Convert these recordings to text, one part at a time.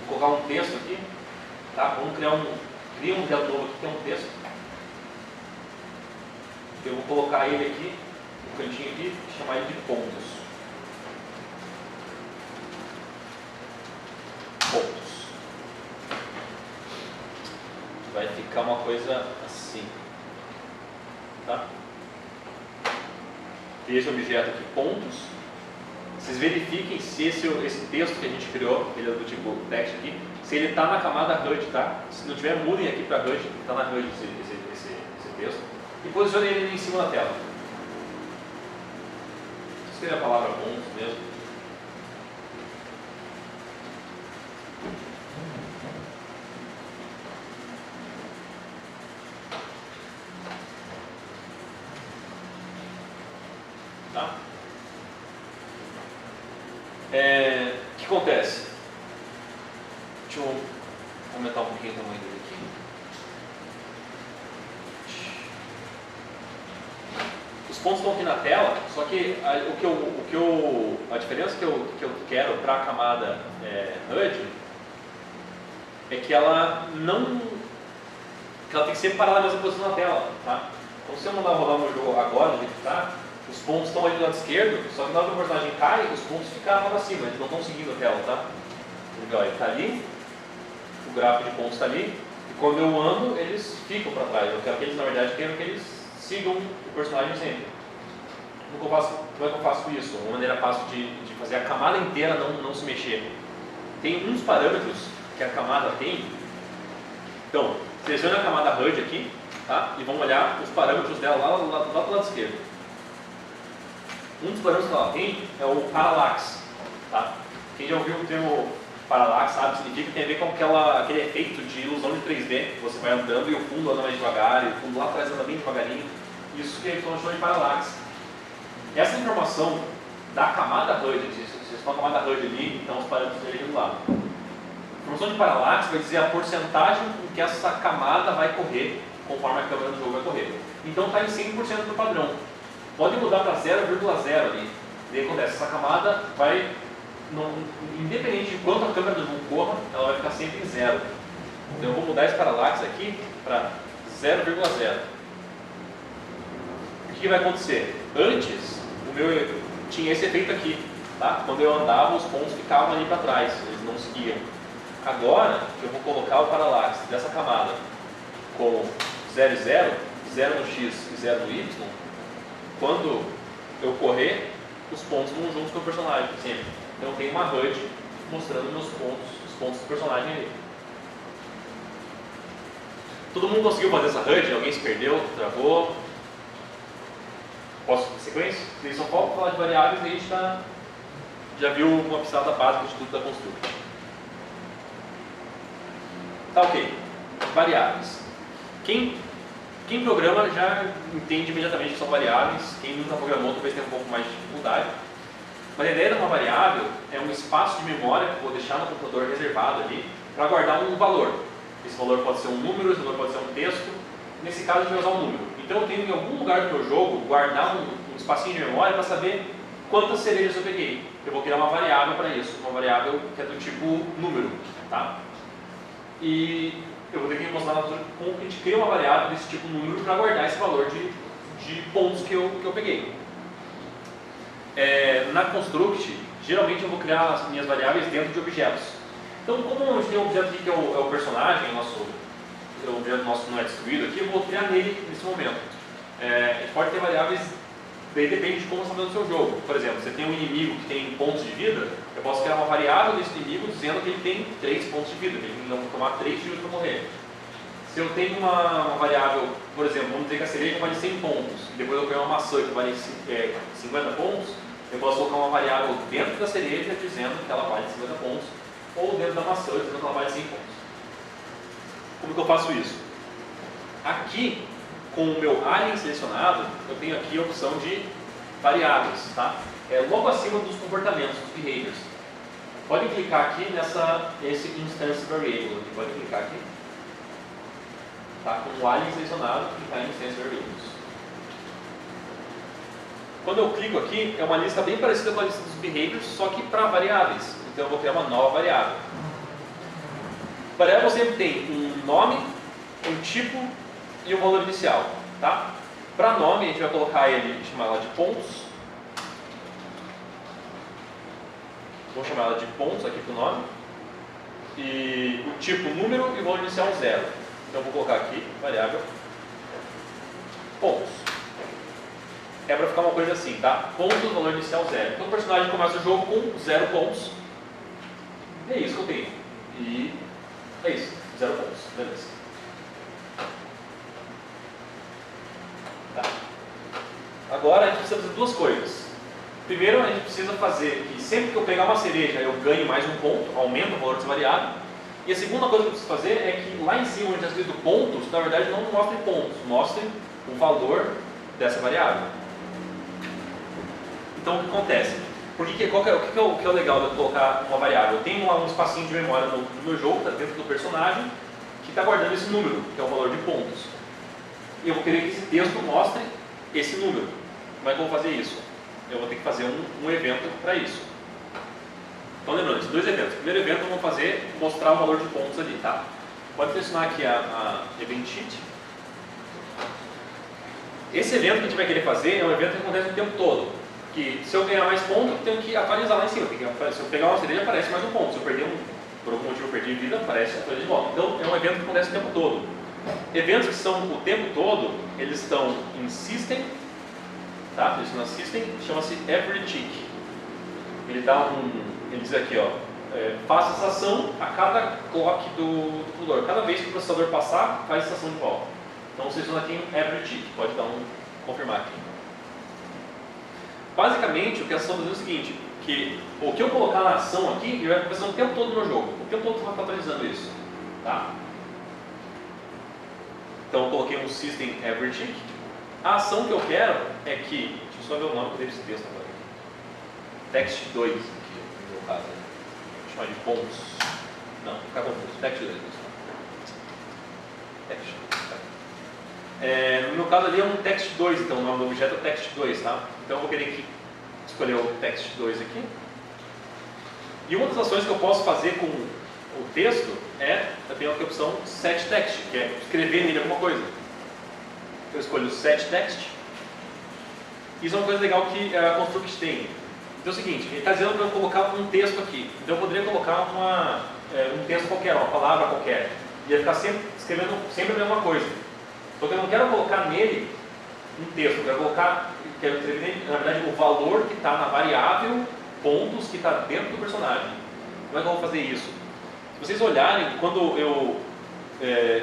Vou colocar um texto aqui, tá? Vamos criar cria um objeto novo aqui que é um texto. Eu vou colocar ele aqui, no cantinho aqui, e chamar ele de pontos. Pontos. Vai ficar uma coisa assim, tá? E esse objeto aqui, pontos. Vocês verifiquem se esse texto que a gente criou, ele é do tipo text aqui, se ele está na camada HUD, tá? Se não tiver, mudem aqui para HUD, está na HUD esse texto. E posicionem ele em cima da tela. Escreve a palavra pontos mesmo. Tá? O que acontece? Deixa eu aumentar um pouquinho o tamanho dele aqui. Os pontos estão aqui na tela, só que a diferença que eu quero para a camada HUD é que ela tem que sempre parar na mesma posição na tela. Tá? Então, se eu mandar rodar o meu jogo agora, do jeito que está, os pontos estão ali do lado esquerdo, só que na hora que o personagem cai, os pontos ficam lá para cima, eles não estão seguindo a tela, tá? Ele está ali, o gráfico de pontos está ali, e quando eu ando, eles ficam para trás. Eu quero que eles, na verdade, quero que eles sigam o personagem sempre. Como é que eu faço isso? Uma maneira fácil de fazer a camada inteira não se mexer. Tem uns parâmetros que a camada tem. Então, selecione a camada HUD aqui, tá? E vamos olhar os parâmetros dela lá do lado esquerdo. Um dos parâmetros que ela tem é o parallax. Tá? Quem já ouviu o termo parallax sabe, significa que tem a ver com aquele efeito de ilusão de 3D. Você vai andando e o fundo anda mais devagar, e o fundo lá atrás anda bem devagarinho. Isso que a gente chama de parallax. Essa informação da camada HUD, se for a camada HUD ali, então os parâmetros dele aqui do lado. A informação de parallax vai dizer a porcentagem com que essa camada vai correr conforme a câmera do jogo vai correr. Então está em 100% do padrão. Pode mudar para 0,0 ali. Daí acontece, essa camada vai, independente de quanto a câmera do jogo corra, ela vai ficar sempre em 0. Então eu vou mudar esse parallax aqui para 0,0. O que vai acontecer? Antes, o meu tinha esse efeito aqui. Tá? Quando eu andava, os pontos ficavam ali para trás, eles não seguiam. Agora, eu vou colocar o parallax dessa camada com 0 e 0, 0 no x e 0 no y. Quando eu correr, os pontos vão juntos com o personagem, sempre. Então eu tenho uma HUD mostrando meus pontos, os pontos do personagem ali. Todo mundo conseguiu fazer essa HUD? Alguém se perdeu? Travou? Posso ir sequência? Vocês só faltam falar de variáveis e a gente já viu uma pincelada básica de tudo da Construct. Tá ok. Variáveis. Quem programa já entende imediatamente que são variáveis. Quem nunca programou talvez tenha um pouco mais de dificuldade. Mas a ideia de uma variável é um espaço de memória que eu vou deixar no computador reservado ali para guardar um valor. Esse valor pode ser um número, esse valor pode ser um texto. Nesse caso a gente vai usar um número. Então eu tenho em algum lugar do meu jogo guardar um espacinho de memória para saber quantas cerejas eu peguei. Eu vou criar uma variável para isso, uma variável que é do tipo número. Tá? E eu vou ter que mostrar na altura como que a gente cria uma variável desse tipo número para guardar esse valor de pontos que eu peguei. Na Construct, geralmente eu vou criar as minhas variáveis dentro de objetos. Então, como a gente tem um objeto aqui que é o personagem, o objeto nosso não é destruído aqui, eu vou criar nele nesse momento. A gente pode ter variáveis, daí depende de como você está fazendo o seu jogo. Por exemplo, você tem um inimigo que tem pontos de vida, eu posso criar uma variável desse inimigo dizendo que ele tem 3 pontos de vida, que ele não vai tomar 3 tiros para morrer. Se eu tenho uma variável, por exemplo, vamos dizer que a cereja vale 100 pontos, e depois eu tenho uma maçã que vale 50 pontos, eu posso colocar uma variável dentro da cereja dizendo que ela vale 50 pontos, ou dentro da maçã dizendo que ela vale 100 pontos. Como que eu faço isso? Aqui, com o meu alien selecionado, eu tenho aqui a opção de variáveis, tá? Logo acima dos comportamentos, dos behaviors. Pode clicar aqui nesse instance variable, pode clicar aqui. Tá? Com o alien selecionado, clicar em instance variables. Quando eu clico aqui, é uma lista bem parecida com a lista dos behaviors, só que para variáveis. Então eu vou criar uma nova variável. Variável sempre tem um nome, um tipo e um valor inicial. Tá? Para nome, a gente vai colocar ele, chamar ela de pontos. Vou chamar ela de pontos aqui para o nome. E o tipo número e o valor inicial 0. Então eu vou colocar aqui, variável, pontos. É para ficar uma coisa assim, tá? Pontos, valor inicial 0. Então o personagem começa o jogo com 0 pontos. E é isso que eu tenho. E é isso, 0 pontos. Beleza. Tá. Agora a gente precisa fazer duas coisas. Primeiro, a gente precisa fazer que sempre que eu pegar uma cereja eu ganho mais um ponto, aumenta o valor dessa variável. E a segunda coisa que eu preciso fazer é que lá em cima, onde está escrito pontos, na verdade não mostre pontos, mostre o valor dessa variável. Então o que acontece? O que é o legal de eu colocar uma variável? Eu tenho lá um espacinho de memória no meu jogo, tá dentro do personagem, que está guardando esse número, que é o valor de pontos. E eu vou querer que esse texto mostre esse número. Como é que eu vou fazer isso? Eu vou ter que fazer um evento para isso. Então lembrando, esses dois eventos. O primeiro evento eu vou fazer, mostrar o valor de pontos ali, tá? Pode selecionar aqui a Event Sheet. Esse evento que a gente vai querer fazer é um evento que acontece o tempo todo. Que se eu ganhar mais pontos, eu tenho que atualizar lá em cima. Se eu pegar uma cereja, aparece mais um ponto. Se eu perder por algum motivo eu perdi vida, aparece a coisa de volta. Então é um evento que acontece o tempo todo. Eventos que são o tempo todo, eles estão em System, tá? Eles estão na System, chama-se Every Tick. Ele diz aqui, ó, faça essa ação a cada clock do computador. Cada vez que o processador passar, faz essa ação de volta. Então vocês estão aqui em Every Tick, pode dar confirmar aqui. Basicamente, o que a ação vai fazer é o seguinte, que o que eu colocar na ação aqui, ele vai acontecer o tempo todo no meu jogo. O tempo todo você vai estar atualizando isso, tá? Então eu coloquei um System Every Tick. A ação que eu quero é que, deixa eu só ver o nome que eu dei desse texto agora. Text 2, aqui no meu caso. Vou chamar de pontos. Não, vou ficar confuso. Text 2. Text. No meu caso ali é um Text 2, então o nome do objeto é Text 2, tá? Então eu vou querer escolher o Text 2 aqui. E uma das ações que eu posso fazer com o texto eu tenho aqui a opção Set Text, que é escrever nele alguma coisa. Eu escolho Set Text. Isso é uma coisa legal que a Construct tem. Então é o seguinte, ele está dizendo para eu colocar um texto aqui. Então eu poderia colocar um texto qualquer, uma palavra qualquer. Ia ficar sempre escrevendo sempre a mesma coisa. Só que eu não quero colocar nele um texto, eu quero escrever nele, na verdade, o valor que está na variável pontos que está dentro do personagem. Como é que eu vou fazer isso? Se vocês olharem, quando eu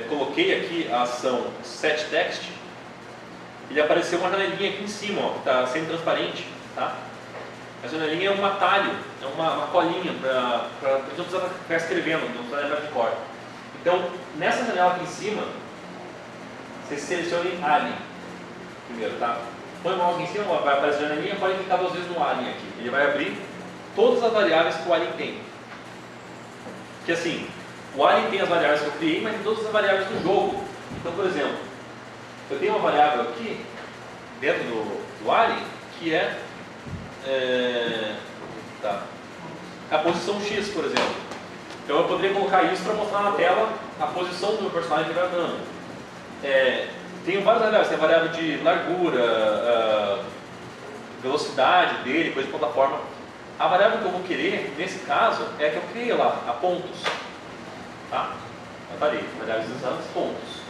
coloquei aqui a ação setText, ele apareceu uma janelinha aqui em cima, ó, que está sendo transparente. Tá? A janelinha é um atalho, é uma colinha para a gente não precisar ficar escrevendo, não precisa lembrar de cor. Então, nessa janela aqui em cima, vocês selecionem Alien primeiro, tá? Põe o mouse aqui em cima, vai aparecer a janelinha, pode clicar 2 vezes no Alien aqui. Ele vai abrir todas as variáveis que o Alien tem. Que assim, o Alien tem as variáveis que eu criei, mas tem todas as variáveis do jogo. Então, por exemplo, eu tenho uma variável aqui, dentro do Alien, que a posição X, por exemplo. Então eu poderia colocar isso para mostrar na tela a posição do meu personagem que vai andando. Tenho várias variáveis, tem a variável de largura, velocidade dele, coisa de plataforma. A variável que eu vou querer, nesse caso, é a que eu criei lá, a pontos. Tá? Aparei, variáveis usadas, pontos.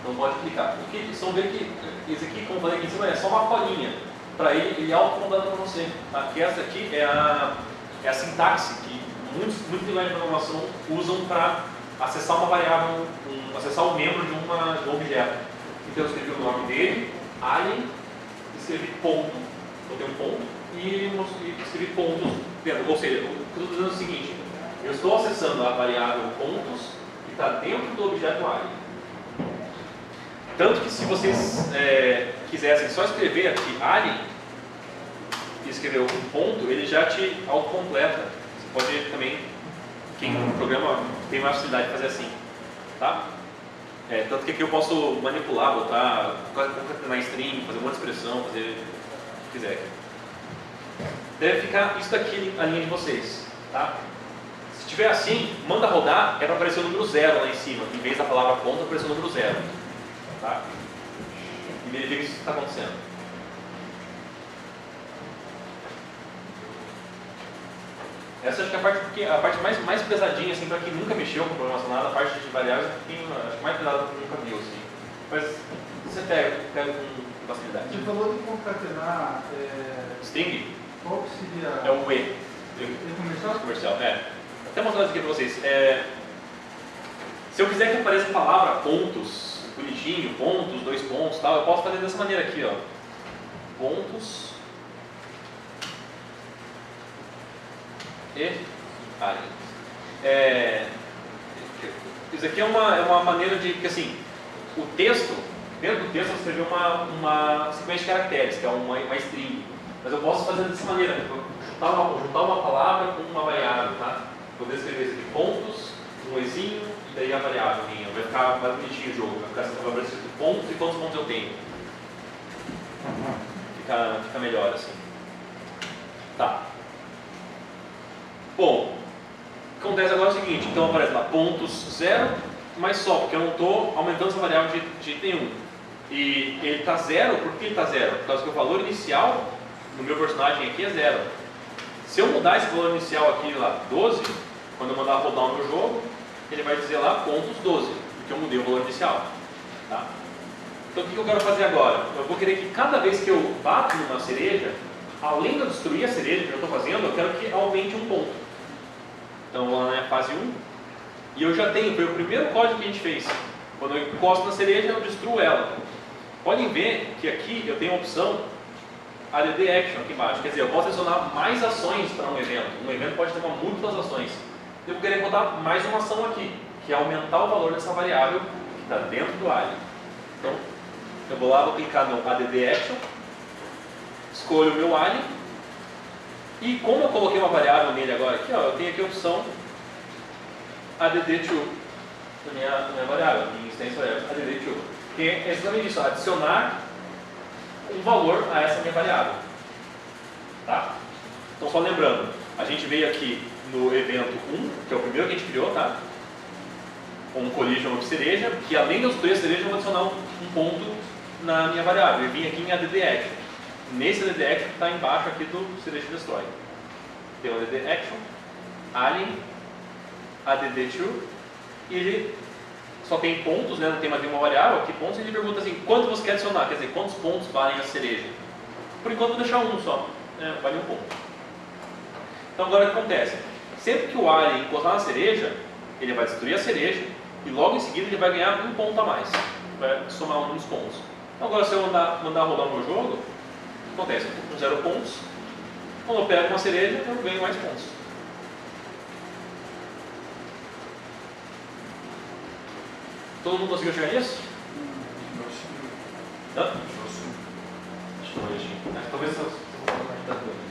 Então pode clicar. Porque vocês vão ver que esse aqui, como eu falei aqui em cima, é só uma colinha. Para ele autocompletando para você. Tá? Que essa aqui é a sintaxe que muitos linguagens de programação usam para acessar uma variável, acessar o membro de um objeto. Então eu escrevi o nome dele, alien, escrevi ponto, botei um ponto e escrevi pontos dentro. Ou seja, o que eu estou dizendo é o seguinte, eu estou acessando a variável pontos que está dentro do objeto alien. Tanto que se vocês quisessem só escrever aqui alien e escrever um ponto, ele já te autocompleta. Você pode também, quem programa tem mais facilidade de fazer assim. Tá? Tanto que aqui eu posso manipular, botar, concatenar string, fazer uma expressão, fazer o que quiser. Deve ficar isso daqui a linha de vocês. Tá? Se tiver assim, manda rodar, é para aparecer o número 0 lá em cima, em vez da palavra ponto, aparecer o número 0. Tá? E verifica se isso está acontecendo. Essa acho que é a parte mais pesadinha, assim, para quem nunca mexeu com programação nada, a parte de variáveis é acho que mais pesada que nunca viu, assim. Mas você pega com facilidade. Você falou de concatenar string? Qual que seria? É o E. Comercial? Comercial, é. Vou até mostrar isso aqui para vocês. Se eu quiser que apareça a palavra pontos, bonitinho, pontos, 2 pontos, tal, eu posso fazer dessa maneira aqui, ó. Pontos e alien. Isso aqui é uma maneira de que, assim, o texto, dentro do texto eu escrevi uma sequência de caracteres, que é uma string. Mas eu posso fazer dessa maneira, juntar uma palavra com uma variável, tá? Poder escrever isso aqui, pontos, um ezinho, e daí a variável minha. Vai ficar mais bonitinho o jogo, vai aparecer pontos e quantos pontos eu tenho. Fica melhor assim. Tá. Bom, o que acontece agora é o seguinte, então aparece lá pontos 0, mas só, porque eu não estou aumentando essa variável de jeito nenhum. E ele está 0, por que ele está 0? Por causa que o valor inicial no meu personagem aqui é 0. Se eu mudar esse valor inicial aqui lá 12, quando eu mandar rodar o meu jogo, ele vai dizer lá pontos 12, porque eu mudei o valor inicial. Tá? Então o que eu quero fazer agora? Eu vou querer que cada vez que eu bato numa cereja, além de eu destruir a cereja que eu estou fazendo, eu quero que aumente um ponto. Então vou lá na fase 1, e eu já tenho, foi o primeiro código que a gente fez. Quando eu encosto na cereja, eu destruo ela. Podem ver que aqui eu tenho a opção ADD Action aqui embaixo, quer dizer, eu posso adicionar mais ações para um evento. Um evento pode ter múltiplas ações. Eu vou querer botar mais uma ação aqui, que é aumentar o valor dessa variável que está dentro do alien. Então, eu vou lá, vou clicar no ADD Action, escolho o meu alien, e como eu coloquei uma variável nele agora aqui, ó, eu tenho aqui a opção ADD2 na minha variável, minha instância variável, ADD2, que é exatamente isso, adicionar um valor a essa minha variável. Tá? Então, só lembrando, a gente veio aqui no evento 1, que é o primeiro que a gente criou, tá? Com collision of cereja, que além de eu destruir a cereja, eu vou adicionar um ponto na minha variável. Eu vim aqui em ADD Action. Nesse ADD Action que está embaixo aqui do cereja destroy. Tem o ADD Action, alien, ADD2, e ele só tem pontos, né? Não tem mais nenhuma variável, aqui pontos, e ele pergunta assim, quanto você quer adicionar? Quer dizer, quantos pontos valem a cereja? Por enquanto eu vou deixar um só, né? Vale um ponto. Então agora o que acontece? Sempre que o alien encostar na cereja, ele vai destruir a cereja, e logo em seguida ele vai ganhar um ponto a mais, vai somar um dos pontos. Então agora se eu mandar rodar o meu jogo, o que acontece? Eu estou com 0 pontos, quando eu pego uma cereja, eu ganho mais pontos. Todo mundo conseguiu chegar nisso? Não? Acho que não. Talvez eu vou ajudar tudo.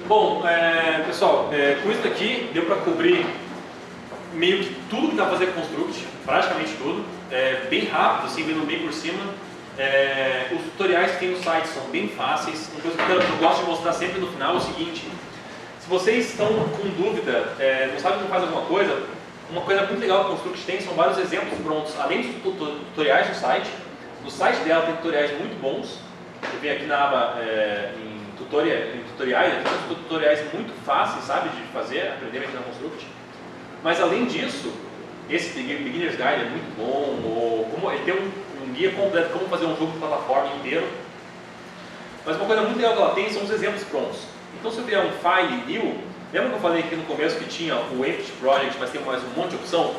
Bom, pessoal, com isso daqui deu para cobrir meio que tudo que dá para fazer com Construct, praticamente tudo, bem rápido, assim, vendo bem por cima. Os tutoriais que tem no site são bem fáceis. Uma coisa que eu gosto de mostrar sempre no final é o seguinte: se vocês estão com dúvida, não sabem como faz alguma coisa, uma coisa muito legal que o Construct tem são vários exemplos prontos, além dos tutoriais no site. No site dela tem tutoriais muito bons. Você vem aqui na aba em tutoriais, aqui tem tutoriais muito fáceis, sabe, de fazer, aprender a mexer na Construct. Mas além disso, esse Beginner's Guide é muito bom, ele tem um guia completo de como fazer um jogo de plataforma inteiro. Mas uma coisa muito legal que ela tem são os exemplos prontos. Então se eu vier um file new, lembra que eu falei aqui no começo que tinha o Empty Project, mas tem mais um monte de opção?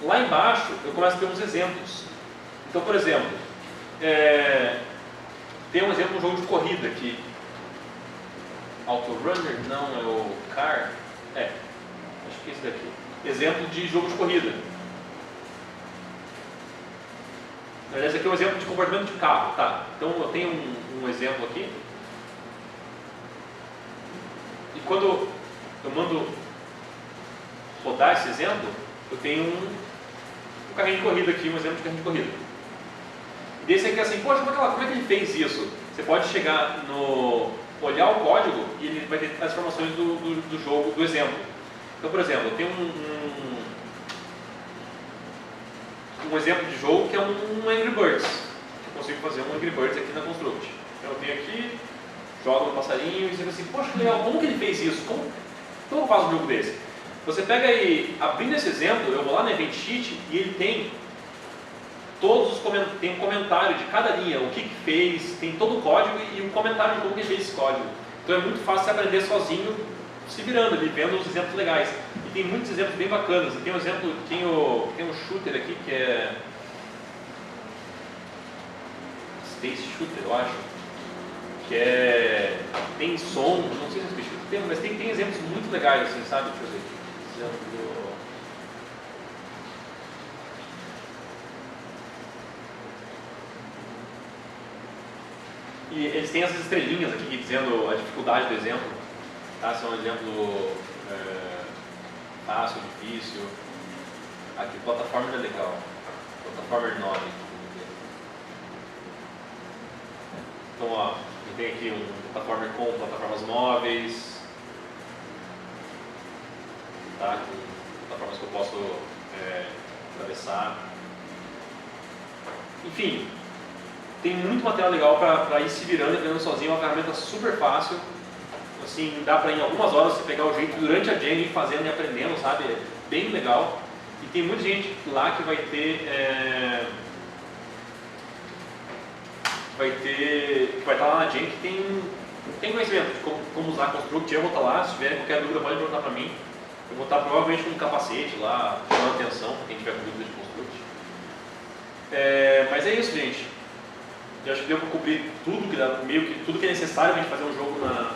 Lá embaixo eu começo a ter uns exemplos. Então, por exemplo, tem um exemplo de um jogo de corrida aqui. Autorunner? Não, é o Car? Acho que é esse daqui. Exemplo de jogo de corrida. Aliás, esse aqui é um exemplo de comportamento de carro, tá? Então eu tenho um exemplo aqui. E quando eu mando rodar esse exemplo, eu tenho um carrinho de corrida aqui, um exemplo de carrinho de corrida. E desse aqui assim, poxa, como é que ele fez isso? Você pode chegar no... olhar o código e ele vai ter as informações do jogo, do exemplo. Então, por exemplo, eu tenho um exemplo de jogo que é um Angry Birds. Eu consigo fazer um Angry Birds aqui na Construct. Então eu tenho aqui, jogo no passarinho e digo assim, poxa, que legal, como que ele fez isso? Como eu faço um jogo desse? Você pega e, abrindo esse exemplo, eu vou lá no Event Sheet e ele tem tem um comentário de cada linha, o que fez, tem todo o código e um comentário de como que ele fez esse código. Então é muito fácil você aprender sozinho, se virando ali, vendo os exemplos legais. E tem muitos exemplos bem bacanas. Tem um exemplo, tem um shooter aqui que é Space Shooter, eu acho, que tem som, não sei se é Space Shooter, mas tem exemplos muito legais assim, sabe? Deixa eu ver aqui. Exemplo... E eles têm essas estrelinhas aqui dizendo a dificuldade do exemplo, tá? Se é um exemplo fácil, difícil. Aqui, plataforma é legal. Plataforma 9. Então, ó, eu tenho aqui um plataforma com plataformas móveis, tá? Com plataformas que eu posso atravessar. Enfim. Tem muito material legal para ir se virando e aprendendo sozinho, é uma ferramenta super fácil. Assim, dá para em algumas horas você pegar o jeito durante a jam e ir fazendo e aprendendo, sabe? É bem legal. E tem muita gente lá que vai estar lá na jam que tem conhecimento de como usar Construct. Eu vou estar lá, se tiver qualquer dúvida pode perguntar para mim. Eu vou estar provavelmente com um capacete lá, chamando atenção para quem tiver com dúvida de Construct. Mas é isso, gente. Eu acho que deu para cobrir tudo tudo que é necessário para a gente fazer um jogo na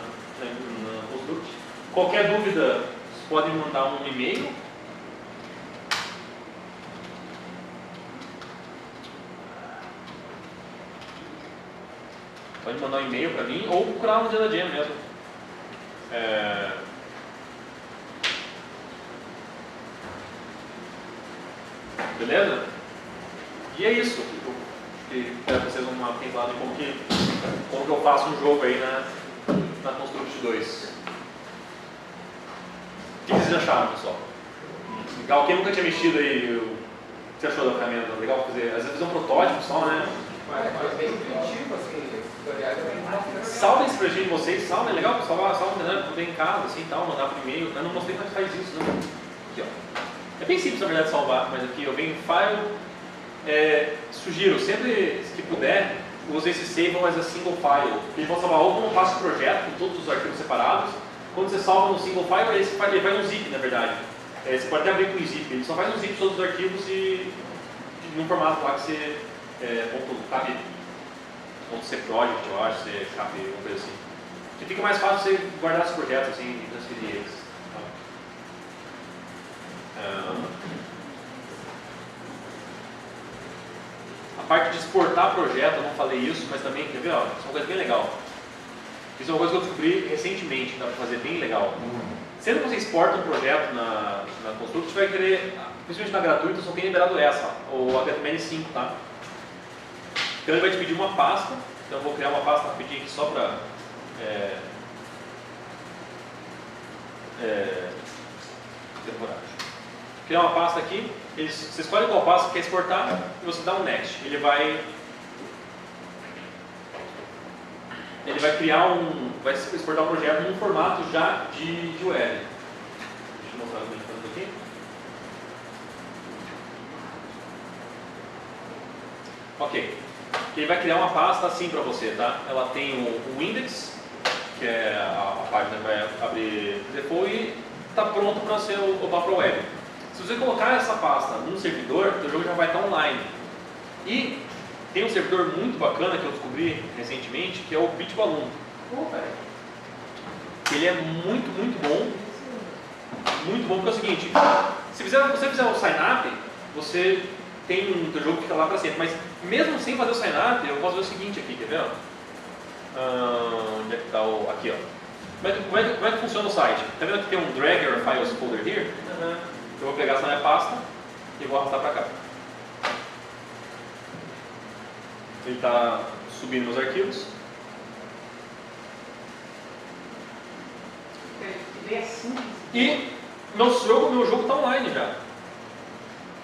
Construct. Qualquer dúvida, vocês podem mandar um e-mail. Pode mandar um e-mail para mim ou procurar no dia da jam mesmo. Beleza? E é isso. Que quero que vocês uma pincelada de como que eu faço um jogo aí na Construct 2. O que vocês acharam, pessoal? Legal, quem nunca tinha mexido aí, o que você achou da ferramenta? Legal fazer, às vezes fazer um protótipo só, né? É bem intuitivo, assim, tutoriais é bem... Salvem esse projeto de vocês, salvem, é legal para salvar, poder em casa, assim, tal, mandar por e-mail. Eu não mostrei como é que faz isso, não. Aqui, ó. É bem simples, na verdade, salvar, mas aqui eu venho em File. Sugiro, sempre que puder, use esse Save as a Single File. Ele pode salvar ou como passo projeto, com todos os arquivos separados. Quando você salva no Single File, ele vai no zip, na verdade. Você pode até abrir com o zip, ele só faz um zip de todos os arquivos e num formato lá que você cabe .c project, eu acho, você cabe alguma coisa assim. Que fica mais fácil você guardar os projetos assim e transferir eles. A parte de exportar projeto, eu não falei isso, mas também, quer ver, ó, isso é uma coisa bem legal. Isso é uma coisa que eu descobri recentemente, dá para fazer bem legal. Sendo que você exporta um projeto na Construct, você vai querer, principalmente na gratuita, só tem liberado essa, o HTML5, tá? Então ele vai te pedir uma pasta, então eu vou criar uma pasta rapidinho aqui só para temporário. Criar uma pasta aqui, você escolhe qual pasta que quer exportar e você dá um next. Ele vai vai exportar um projeto num formato já de web. Deixa eu mostrar o que eu estou fazendo aqui. Ok. Ele vai criar uma pasta assim para você, tá? Ela tem o index, que é a página que vai abrir default e está pronto para ser upar para a web. Se você colocar essa pasta num servidor, o jogo já vai estar online. E tem um servidor muito bacana que eu descobri recentemente, que é o BitBalloon. Ele é muito, muito bom. Muito bom, porque é o seguinte, se você fizer o sign-up, você tem um teu jogo que fica lá para sempre. Mas mesmo sem fazer o sign-up, eu posso ver o seguinte aqui, quer ver? Onde é que está aqui, ó. Como é que funciona o site? Tá vendo que tem um Dragger Files Folder here? Eu vou pegar essa minha pasta e vou arrastar para cá. Ele está subindo nos arquivos. E meu jogo está online já.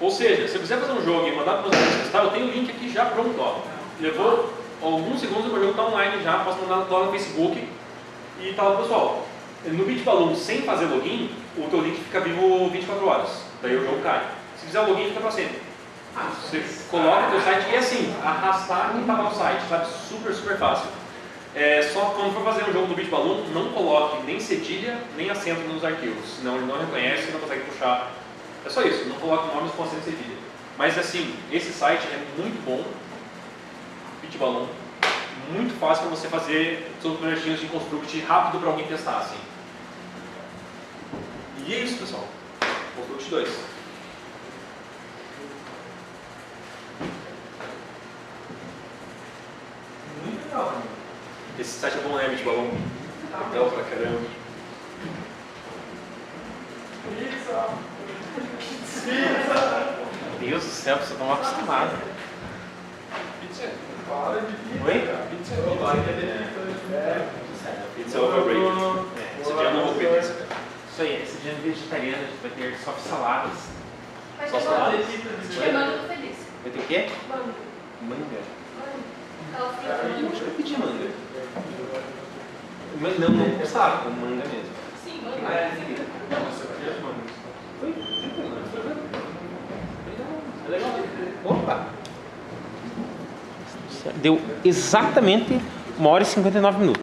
Ou seja, se eu quiser fazer um jogo e mandar para os amigos testar, eu tenho o link aqui já pronto. Ó. Levou alguns segundos e o meu jogo está online já. Posso mandar lá no Facebook e tá lá, pessoal. No BitBalloon, sem fazer login, o teu link fica vivo 24 horas. Daí o jogo cai. Se fizer o login, fica para sempre. Você coloca o teu site e assim, arrastar e pagar o site, sabe? Super, super fácil. Só quando for fazer um jogo do BitBalloon, não coloque nem cedilha, nem acento nos arquivos. Senão ele não reconhece e não consegue puxar. É só isso, não coloque nomes com acento e cedilha. Mas assim, esse site é muito bom. BitBalloon. Muito fácil para você fazer seus projetinhos de Construct rápido para alguém testar, assim. E é isso, pessoal. Construct 2. Muito legal. Esse site é bom, né, BitBalloon? Legal pra caramba. Pizza! Meu Deus do céu, vocês estão acostumados. Pizza? Fala de pizza. Oi? Pizza Pizza é overrated. Esse dia eu não vou comer pizza. Isso aí, esse dia vegetariano a gente vai ter só saladas. Vai Só ter salada? manga. Acho que é manga do feliz. Vai ter o quê? Manga. Manga. Aquela fruta Eu manga. acho que eu pedi manga. Mas não sabe, com manga mesmo. Sim, manga. Foi tranquilo. É legal. Opa! Deu exatamente 1h59.